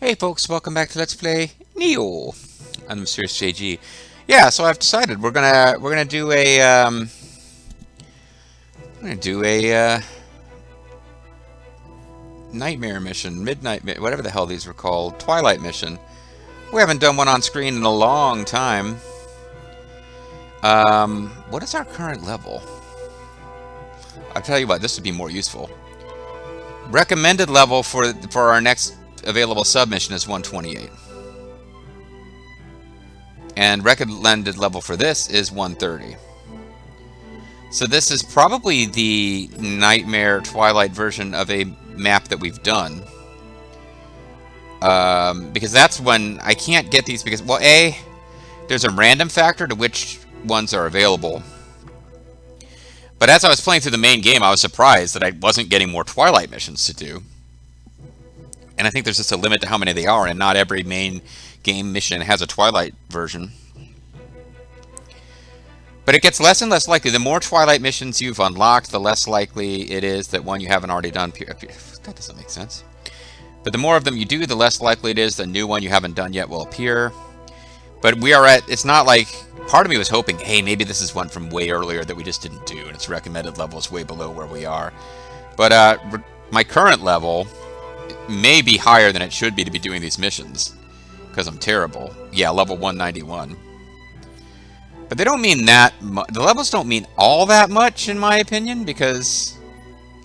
Hey folks, welcome back to Let's Play Nioh. I'm Mysterious JG. Yeah, so I've decided we're gonna do a nightmare mission, whatever the hell these were called, Twilight mission. We haven't done one on screen in a long time. What is our current level? I'll tell you what, this would be more useful. Recommended level for our next available submission is 128. And recommended level for this is 130. So this is probably the Nightmare Twilight version of a map that we've done. Because that's when I can't get these because, well, A, there's a random factor to which ones are available. But as I was playing through the main game, I was surprised that I wasn't getting more Twilight missions to do. And I think there's just a limit to how many they are, and not every main game mission has a Twilight version. But it gets less and less likely. The more Twilight missions you've unlocked, the less likely it is that one you haven't already done appears. That doesn't make sense. But the more of them you do, the less likely it is the new one you haven't done yet will appear. But we are at, it's not like, part of me was hoping, hey, maybe this is one from way earlier that we just didn't do, and its recommended level is way below where we are. But my current level may be higher than it should be to be doing these missions, because I'm terrible. Yeah, level 191. But they don't mean that the levels don't mean all that much, in my opinion, because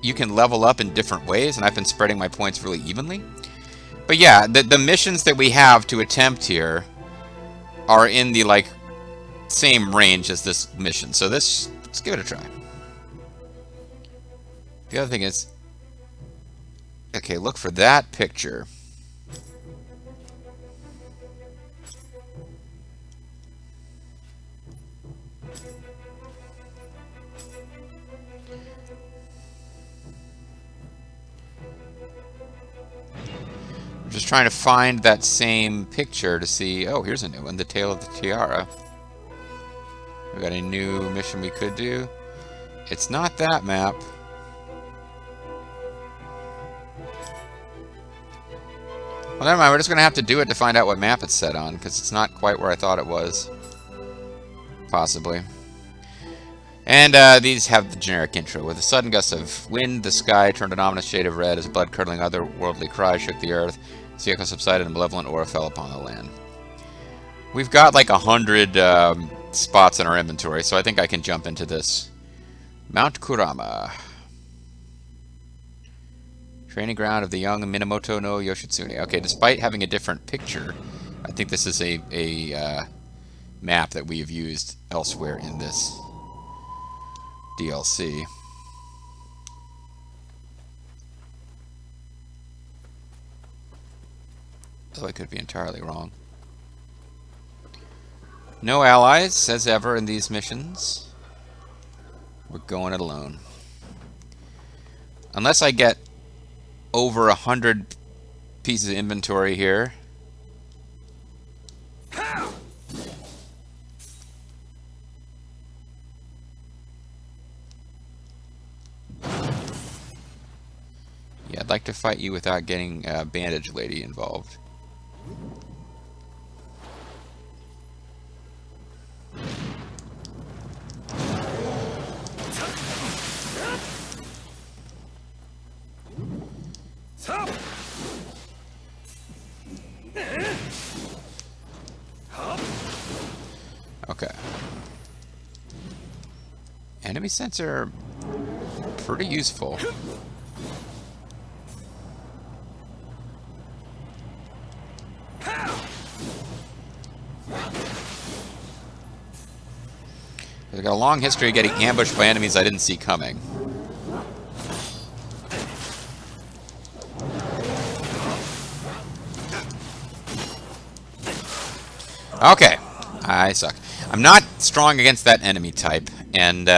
you can level up in different ways, and I've been spreading my points really evenly. But yeah, the missions that we have to attempt here are in the, like, same range as this mission. So let's give it a try. The other thing is, okay, look for that picture. Just trying to find that same picture to see. Oh, here's a new one, the Tale of the Tiara. We got a new mission we could do. It's not that map. Well, never mind. We're just going to have to do it to find out what map it's set on, because it's not quite where I thought it was. Possibly. And these have the generic intro. With a sudden gust of wind, the sky turned an ominous shade of red as a blood-curdling otherworldly cry shook the earth. The echo subsided and malevolent aura fell upon the land. We've got like 100 spots in our inventory, so I think I can jump into this. Mount Kurama. Training ground of the young Minamoto no Yoshitsune. Okay, despite having a different picture, I think this is a map that we have used elsewhere in this DLC. Though I could be entirely wrong. No allies, as ever in these missions. We're going it alone. Unless I get over 100 pieces of inventory here. Yeah, I'd like to fight you without getting Bandage Lady involved. Okay. Enemy sensor, pretty useful. I've got a long history of getting ambushed by enemies I didn't see coming. Okay, I suck. I'm not strong against that enemy type, and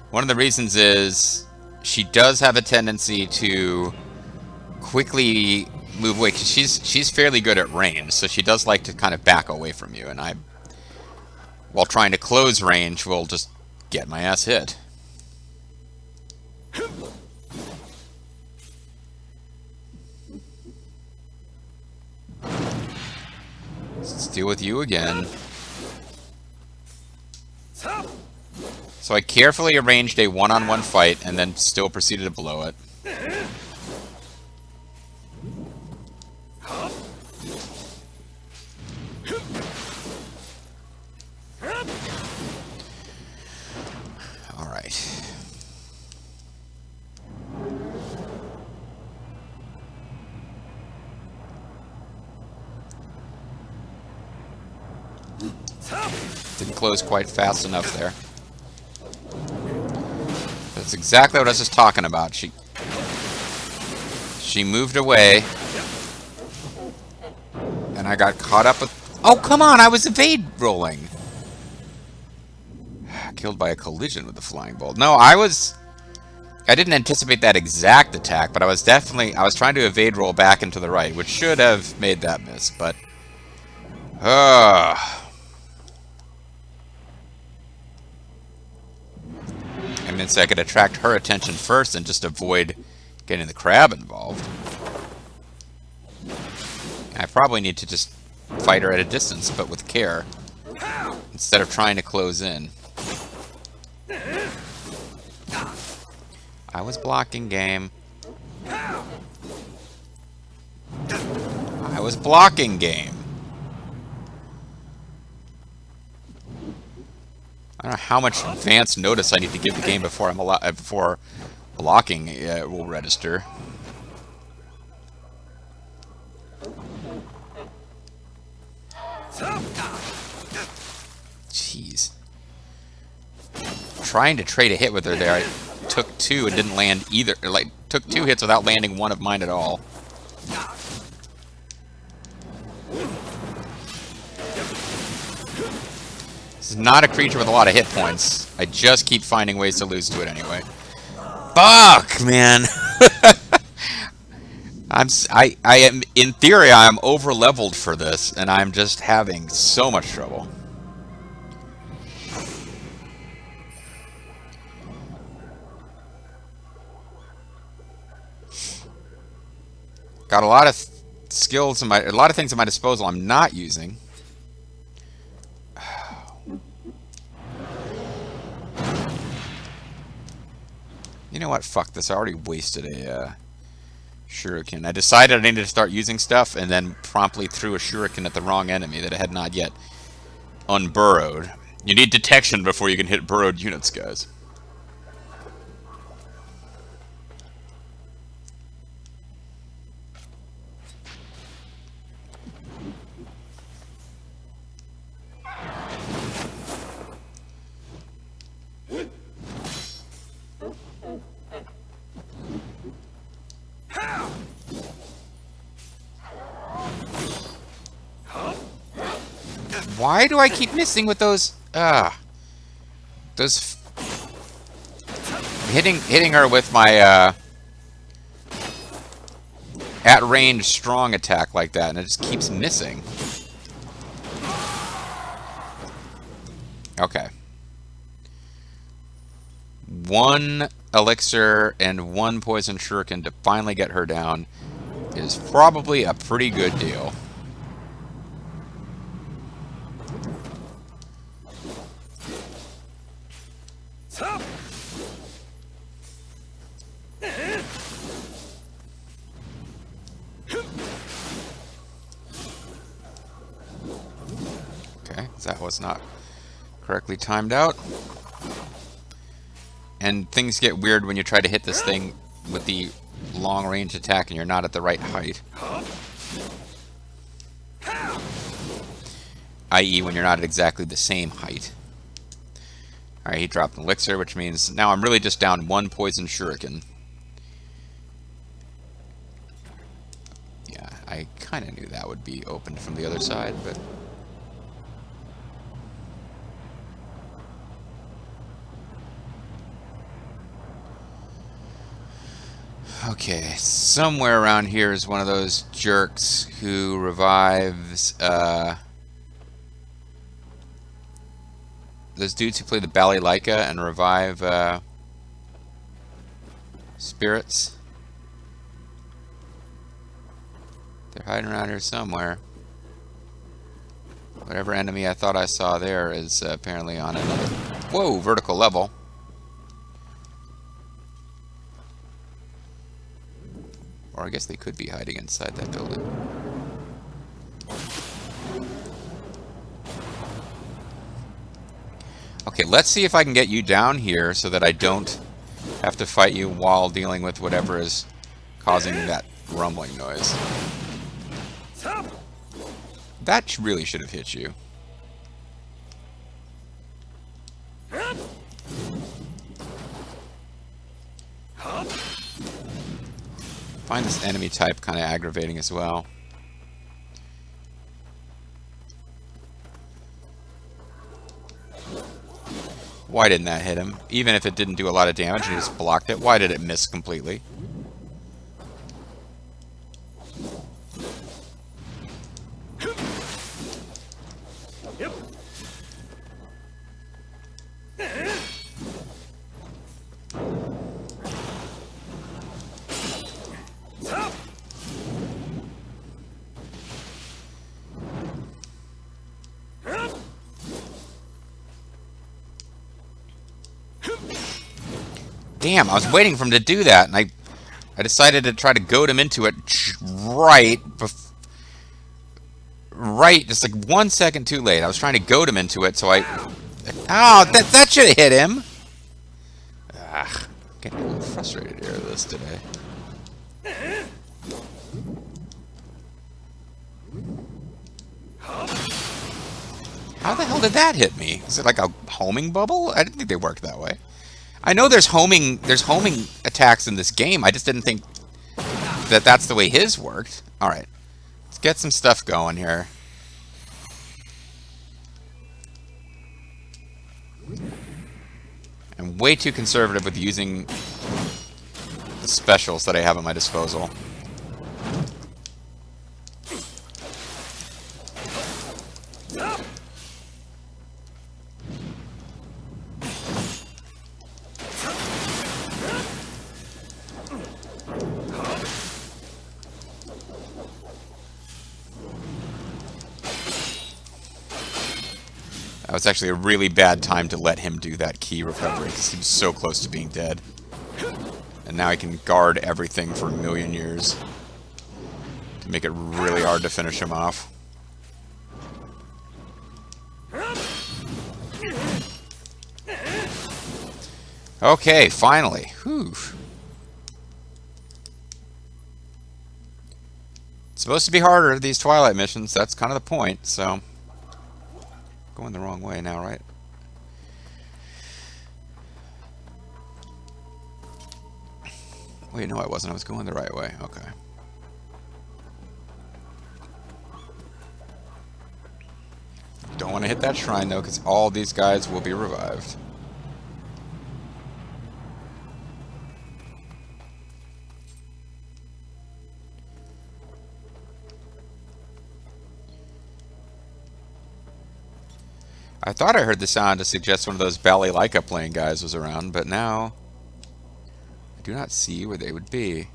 one of the reasons is she does have a tendency to quickly move away, because she's fairly good at range, so she does like to kind of back away from you, and I, while trying to close range, will just get my ass hit. Let's deal with you again. So I carefully arranged a one-on-one fight and then still proceeded to blow it. Alright. Didn't close quite fast enough there. That's exactly what I was just talking about. She moved away, and I got caught up with... Oh, come on! I was evade rolling! Killed by a collision with the flying bolt. No, I didn't anticipate that exact attack, but I was trying to evade roll back and to the right, which should have made that miss, but... I mean, so I could attract her attention first and just avoid getting the crab involved. I probably need to just fight her at a distance, but with care, instead of trying to close in. I was blocking, game. I was blocking, game. I don't know how much advance notice I need to give the game before before blocking will register. Jeez. Trying to trade a hit with her there. I took two and didn't land either. Like, took two hits without landing one of mine at all. This is not a creature with a lot of hit points. I just keep finding ways to lose to it anyway. Fuck, man. I am, in theory, I am over leveled for this, and I'm just having so much trouble. Got a lot of skills a lot of things at my disposal I'm not using. You know what? Fuck this. I already wasted a shuriken. I decided I needed to start using stuff and then promptly threw a shuriken at the wrong enemy that I had not yet unburrowed. You need detection before you can hit burrowed units, guys. Why do I keep missing with those? Those hitting her with my at range strong attack like that, and it just keeps missing. Okay. One elixir and one poison shuriken to finally get her down is probably a pretty good deal. Okay, that was not correctly timed out. And things get weird when you try to hit this thing with the long range attack and you're not at the right height. I.e. when you're not at exactly the same height. Alright, he dropped an elixir, which means now I'm really just down one poison shuriken. Yeah, I kind of knew that would be opened from the other side, but... Okay, somewhere around here is one of those jerks who revives, those dudes who play the balalaika and revive, spirits. They're hiding around here somewhere. Whatever enemy I thought I saw there is apparently on another, whoa, vertical level. Or I guess they could be hiding inside that building. Okay, let's see if I can get you down here so that I don't have to fight you while dealing with whatever is causing that rumbling noise. That really should have hit you. Find this enemy type kind of aggravating as well. Why didn't that hit him? Even if it didn't do a lot of damage and he just blocked it, why did it miss completely? Damn, I was waiting for him to do that, and I decided to try to goad him into it right, just like 1 second too late. I was trying to goad him into it, so I... Oh, that should have hit him! Ah, getting a little frustrated here with this today. How the hell did that hit me? Is it like a homing bubble? I didn't think they worked that way. I know there's homing attacks in this game. I just didn't think that that's the way his worked. All right, let's get some stuff going here. I'm way too conservative with using the specials that I have at my disposal. That was actually a really bad time to let him do that key recovery because he was so close to being dead. And now he can guard everything for a million years to make it really hard to finish him off. Okay, finally. Whew. It's supposed to be harder, these Twilight missions. That's kind of the point, so... Going the wrong way now, right? Wait, no, I wasn't. I was going the right way. Okay. Don't want to hit that shrine, though, because all these guys will be revived. I thought I heard the sound to suggest one of those balalaika playing guys was around, but now I do not see where they would be.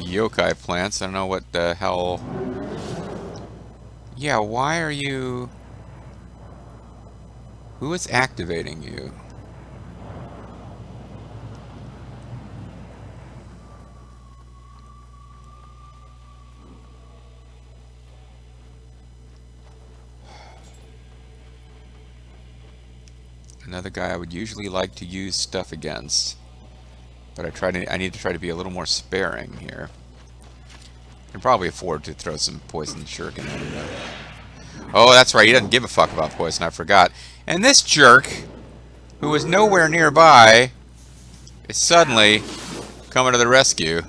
Yokai plants, I don't know what the hell... Yeah, why are you... Who is activating you? Another guy I would usually like to use stuff against, but I need to try to be a little more sparing here. I can probably afford to throw some poison shuriken at him. Oh, that's right, he doesn't give a fuck about poison, I forgot. And this jerk, who was nowhere nearby, is suddenly coming to the rescue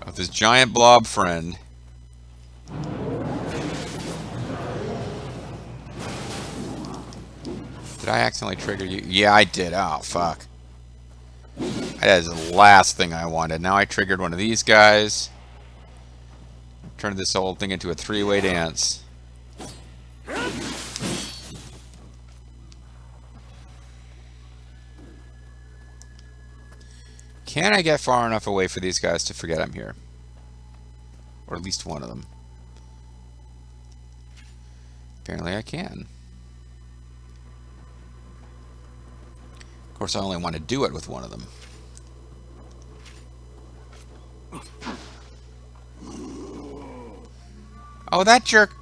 of this giant blob friend. Did I accidentally trigger you? Yeah, I did. Oh, fuck. That is the last thing I wanted. Now I triggered one of these guys. Turned this whole thing into a three-way dance. Can I get far enough away for these guys to forget I'm here? Or at least one of them. Apparently I can. Of course, I only want to do it with one of them. Oh, that jerk.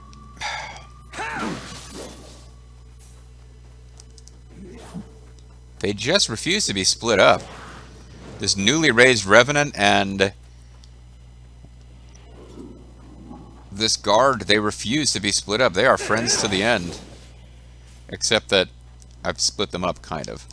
They just refuse to be split up. This newly raised Revenant and this guard, they refuse to be split up. They are friends to the end. Except that I've split them up, kind of.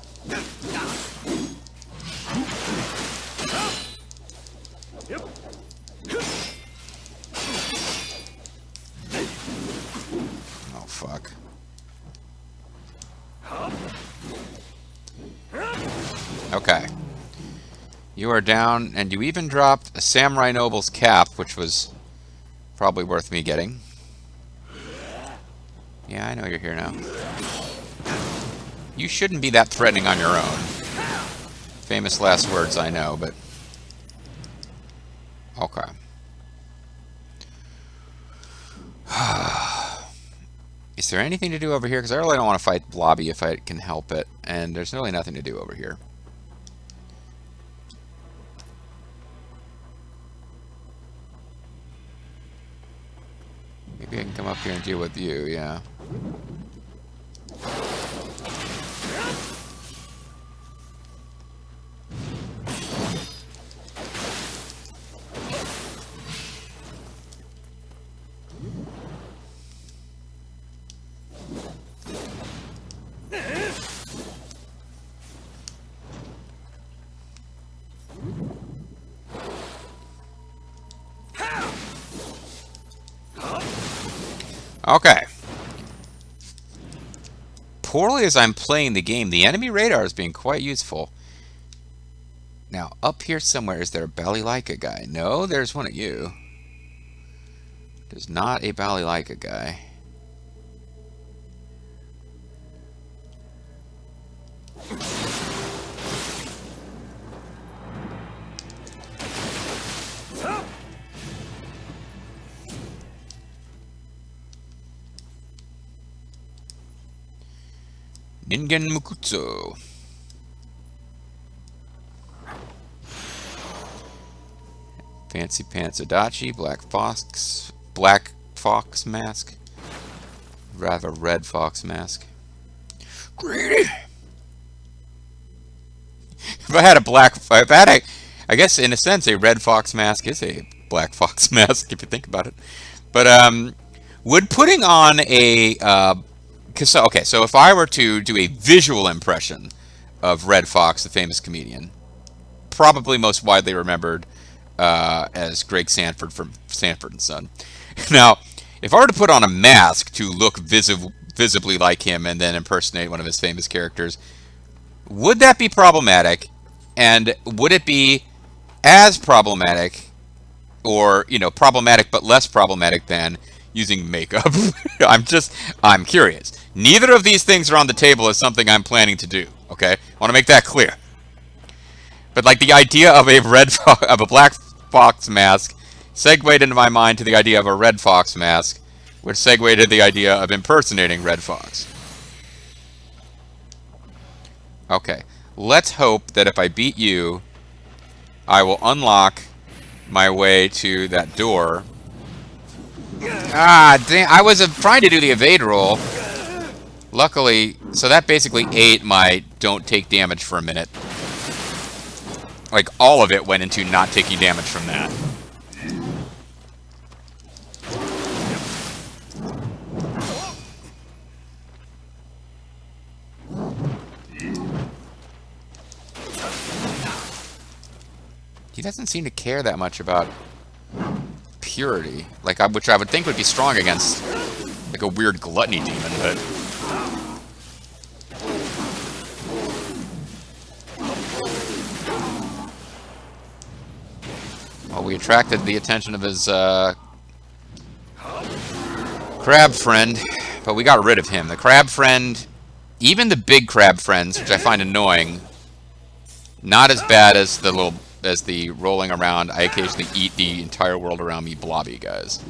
Oh, fuck. Okay. You are down, and you even dropped a Samurai Noble's cap, which was probably worth me getting. Yeah, I know you're here now. You shouldn't be that threatening on your own. Famous last words, I know, but... Okay. Is there anything to do over here? Because I really don't want to fight Blobby if I can help it. And there's really nothing to do over here. Maybe I can come up here and deal with you, yeah. Okay. Poorly as I'm playing the game, the enemy radar is being quite useful. Now, up here somewhere, is there a Ballylica guy? No, there's one of you. There's not a Ballylica guy. Ningen Mukutsu. Fancy Pants Adachi, Black Fox mask. Rather Red Fox mask. Greedy. If I had a I guess in a sense a Red Fox mask is a Black Fox mask if you think about it. But would putting on a okay, so if I were to do a visual impression of Red Fox, the famous comedian, probably most widely remembered as Greg Sanford from Sanford and Son. Now, if I were to put on a mask to look visibly like him and then impersonate one of his famous characters, would that be problematic? And would it be as problematic, or, you know, problematic but less problematic than using makeup? I'm curious. Neither of these things are on the table as something I'm planning to do, okay? I want to make that clear. But like the idea of a Black Fox mask segued into my mind to the idea of a Red Fox mask, which segued to the idea of impersonating Red Fox. Okay, let's hope that if I beat you, I will unlock my way to that door. Ah, damn, I was trying to do the evade roll. Luckily, so that basically ate my don't take damage for a minute. Like, all of it went into not taking damage from that. He doesn't seem to care that much about purity, like which I would think would be strong against like a weird gluttony demon, but well, we attracted the attention of his crab friend, but we got rid of him. The crab friend, even the big crab friends, which I find annoying, not as bad as the little as the rolling around, I occasionally eat the entire world around me blobby guys.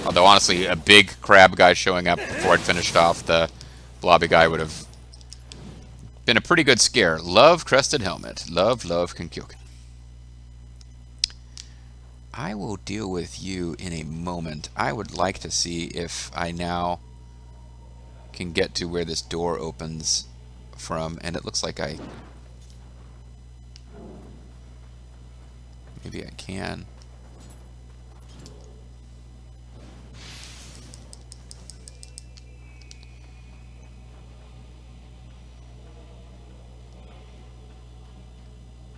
Although honestly, a big crab guy showing up before I'd finished off the blobby guy would have been a pretty good scare. Love Crested Helmet. Love Kinkyoken. I will deal with you in a moment. I would like to see if I now can get to where this door opens from, and it looks like maybe I can.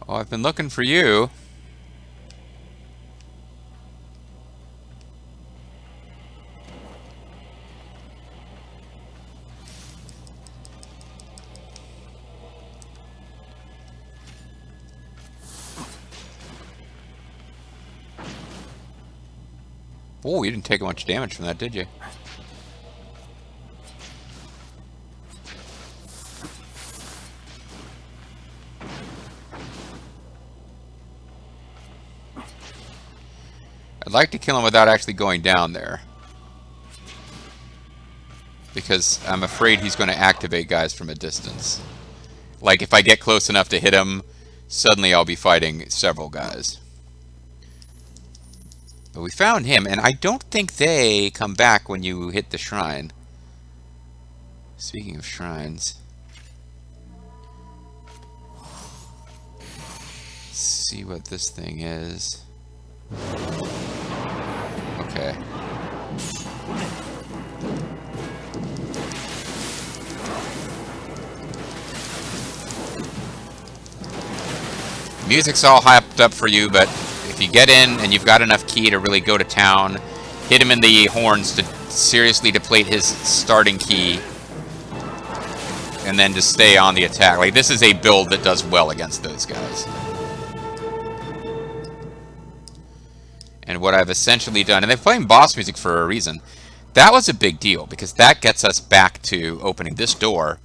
Oh, I've been looking for you. Oh, you didn't take much damage from that, did you? I'd like to kill him without actually going down there, because I'm afraid he's going to activate guys from a distance. Like, if I get close enough to hit him, suddenly I'll be fighting several guys. But we found him, and I don't think they come back when you hit the shrine. Speaking of shrines, let's see what this thing is. Okay. Music's all hyped up for you, but if you get in and you've got enough ki to really go to town, hit him in the horns to seriously deplete his starting ki, and then to stay on the attack. Like, this is a build that does well against those guys. And what I've essentially done, and they're playing boss music for a reason, that was a big deal, because that gets us back to opening this door,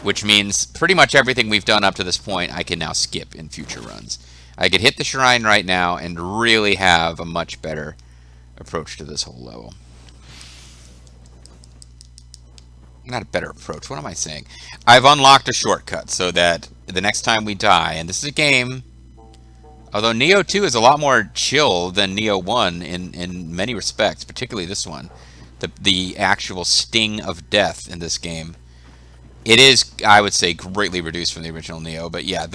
which means pretty much everything we've done up to this point I can now skip in future runs. I could hit the shrine right now and really have a much better approach to this whole level. Not a better approach, what am I saying? I've unlocked a shortcut so that the next time we die, and this is a game, although Nioh 2 is a lot more chill than Nioh 1 in many respects, particularly this one. The actual sting of death in this game. It is, I would say, greatly reduced from the original Nioh, but yeah,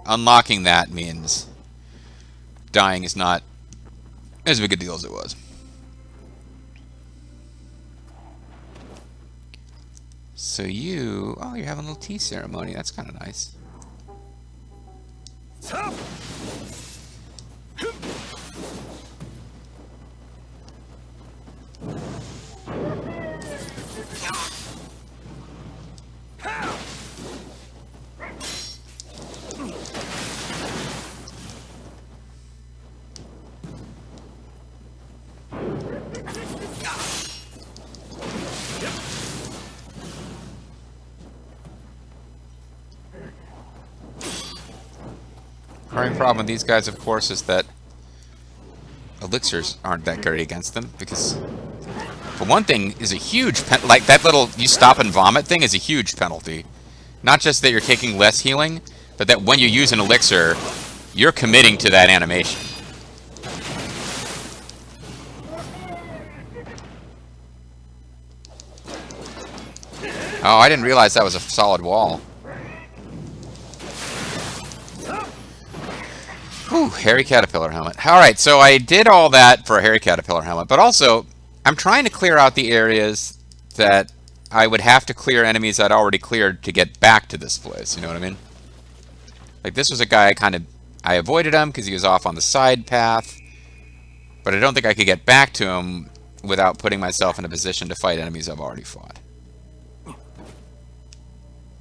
unlocking that means dying is not as big a deal as it was. So you're having a little tea ceremony. That's kind of nice. Recurring problem with these guys, of course, is that elixirs aren't that great against them, because for one thing is a huge like that little you stop and vomit thing is a huge penalty. Not just that you're taking less healing, but that when you use an elixir, you're committing to that animation. Oh, I didn't realize that was a solid wall. Whew, hairy caterpillar helmet. Alright, so I did all that for a hairy caterpillar helmet, but also I'm trying to clear out the areas that I would have to clear enemies I'd already cleared to get back to this place, you know what I mean? Like, this was a guy I avoided him because he was off on the side path, but I don't think I could get back to him without putting myself in a position to fight enemies I've already fought.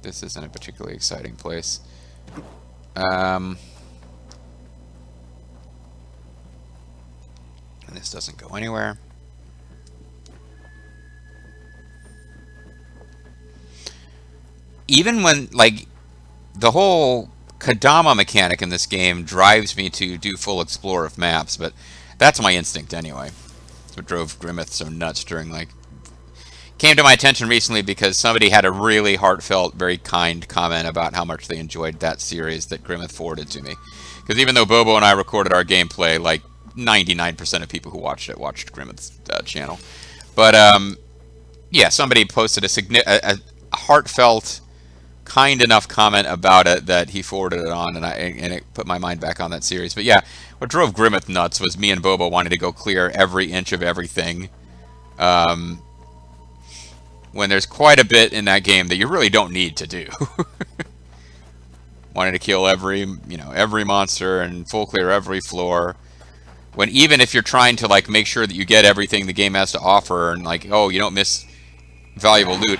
This isn't a particularly exciting place. And this doesn't go anywhere. even when, like, the whole Kadama mechanic in this game drives me to do full explore of maps, but that's my instinct anyway. That's what drove Grimmeth so nuts during, like, came to my attention recently because somebody had a really heartfelt, very kind comment about how much they enjoyed that series that Grimmeth forwarded to me. Because even though Bobo and I recorded our gameplay, like 99% of people who watched it watched Grimmeth's channel. But yeah, somebody posted a heartfelt, kind enough comment about it that he forwarded it on, and it put my mind back on that series. But yeah, what drove Grimmeth nuts was me and Bobo wanting to go clear every inch of everything. When there's quite a bit in that game that you really don't need to do. Wanting to kill every monster and full clear every floor. When even if you're trying to, like, make sure that you get everything the game has to offer and, like, oh, you don't miss valuable loot,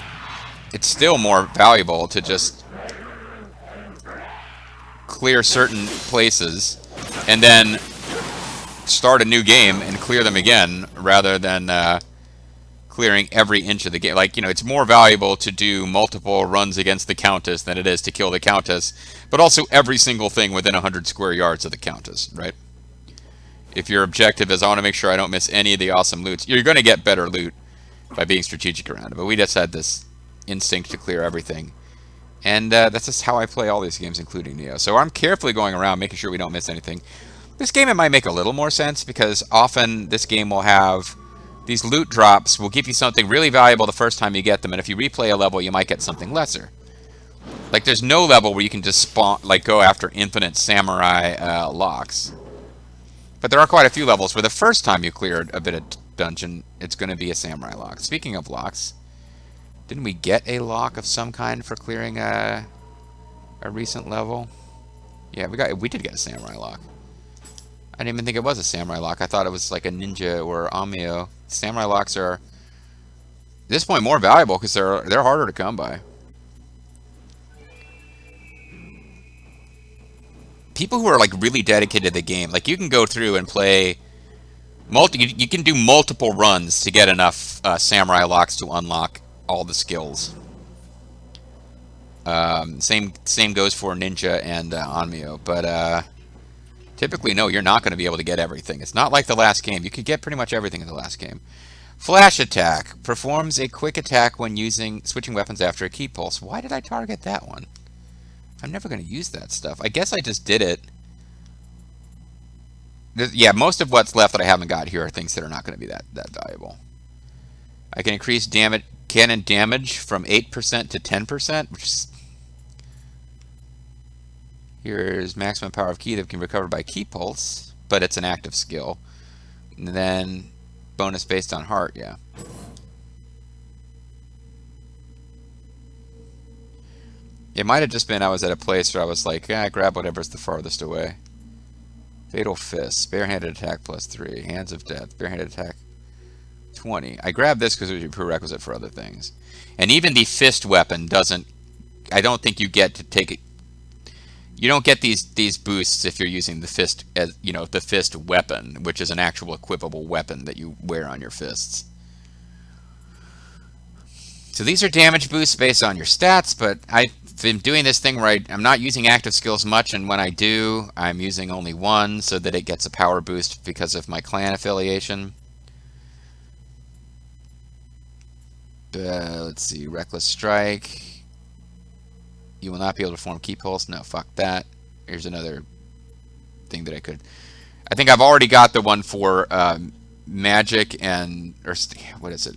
it's still more valuable to just clear certain places and then start a new game and clear them again rather than clearing every inch of the game. Like, it's more valuable to do multiple runs against the Countess than it is to kill the Countess, but also every single thing within 100 square yards of the Countess, right? If your objective is, I want to make sure I don't miss any of the awesome loots, you're going to get better loot by being strategic around it. But we just had this instinct to clear everything. And that's just how I play all these games, including Nioh. So I'm carefully going around, making sure we don't miss anything. This game, it might make a little more sense, because often this game will have these loot drops will give you something really valuable the first time you get them, and if you replay a level, you might get something lesser. Like, there's no level where you can just spawn, like, go after infinite samurai locks. But there are quite a few levels where the first time you cleared a bit of dungeon, it's going to be a samurai lock. Speaking of locks, didn't we get a lock of some kind for clearing a recent level? Yeah, we did get a samurai lock. I didn't even think it was a samurai lock. I thought it was like a ninja or Amio. Samurai locks are, at this point, more valuable because they're harder to come by. People who are, like, really dedicated to the game, like, you can go through and play you can do multiple runs to get enough samurai locks to unlock all the skills. Same goes for ninja and Onmyo, but typically, no, you're not going to be able to get everything. It's not like the last game. You could get pretty much everything in the last game. Flash attack performs a quick attack when switching weapons after a key pulse. Why did I target that one? I'm never going to use that stuff. I guess I just did it. Yeah, most of what's left that I haven't got here are things that are not going to be that valuable. I can increase cannon damage from 8% to 10%, which is... Here's maximum power of key that can be recovered by key pulse, but it's an active skill. And then bonus based on heart, yeah. It might have just been I was at a place where I was like, grab whatever's the farthest away. Fatal Fist, barehanded attack plus 3, Hands of Death, barehanded attack 20. I grabbed this because it was a prerequisite for other things. And even the fist weapon doesn't, I don't think you get to take it. You don't get these boosts if you're using the fist as, the fist weapon, which is an actual equipable weapon that you wear on your fists. So these are damage boosts based on your stats, but I've been doing this thing where I'm not using active skills much, and when I do, I'm using only one so that it gets a power boost because of my clan affiliation. Let's see, Reckless Strike. You will not be able to perform key pulse. No, fuck that. Here's another thing that I think I've already got the one for magic or what is it?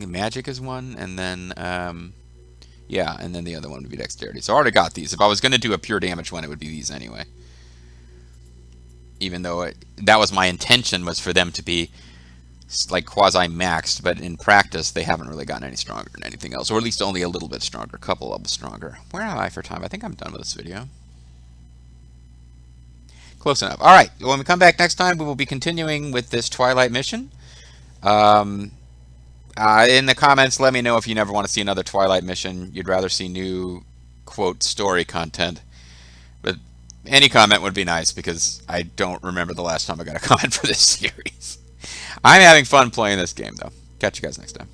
Magic is one, and then yeah, and then the other one would be dexterity. So I already got these. If I was going to do a pure damage one, it would be these anyway. Even though that was my intention, was for them to be like quasi-maxed, but in practice they haven't really gotten any stronger than anything else, or at least only a little bit stronger, a couple levels stronger. Where am I for time? I think I'm done with this video. Close enough. Alright, when we come back next time, we will be continuing with this Twilight mission. In the comments, let me know if you never want to see another Twilight mission. You'd rather see new, quote, story content. But any comment would be nice, because I don't remember the last time I got a comment for this series. I'm having fun playing this game, though. Catch you guys next time.